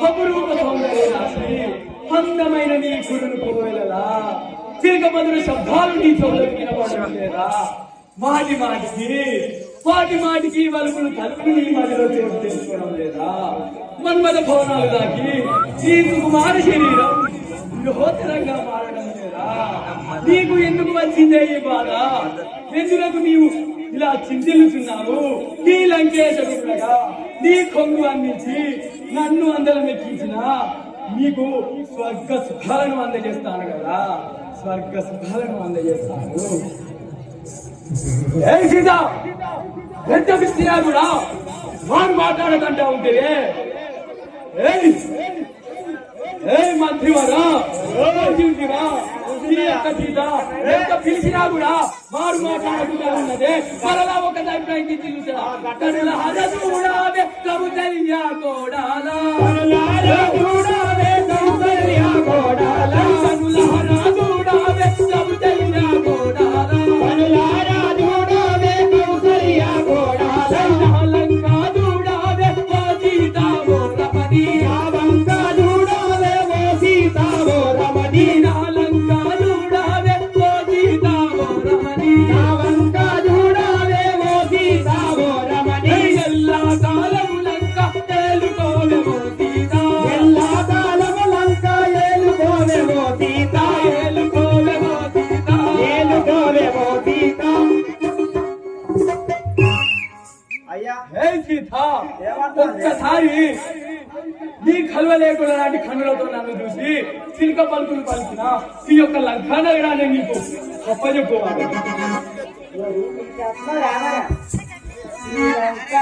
అపురూప సౌందర్య రాశి అందమైన నీ గురును పోయేలా చిలక మధుర శబ్దాలు నీ చెవులకు వినపడడం లేదా? మాటి మాటికి వలుపులు తలుపులు నీ మధ్యలో చోటు చేసుకోవడం లేదా? మన్మథ భవనాలు దాకి నీ సుకుమార శరీరం గృహోత్తరంగా మారడం లేదా? నీకు ఎందుకు వచ్చిందే ఈ బాధ? ఎందుకు నీవు ఇలా చింతిల్లుతున్నావు? నీ లంకేశుడుగా నీ కొంగు అందించి నన్ను అందరం ఎక్కించిన నీకు స్వర్గ సుఖాలను అందజేస్తాను కదా, స్వర్గ సుఖాలను అందజేస్తాను. ఏ సీత, ఎంత పిచ్చినా కూడా వారు మాట్లాడకంటా ఉంటే మంత్రివారా ఎంత పిలిచినా కూడా వారు మాట్లాడకుండా ఉన్నదే. మరలా ఒక అభిప్రాయం చూడాలే కౌసల్యా కోడాలా ఒక్కసారి నీ కలువ లేకుండా లాంటి కన్నులతో నన్ను చూసి చిలుక పలుకులు పలికిన ఈ యొక్క లంకా నగరాన్ని నీకు గొప్పచెప్పుకోవాలి. శ్రీలంక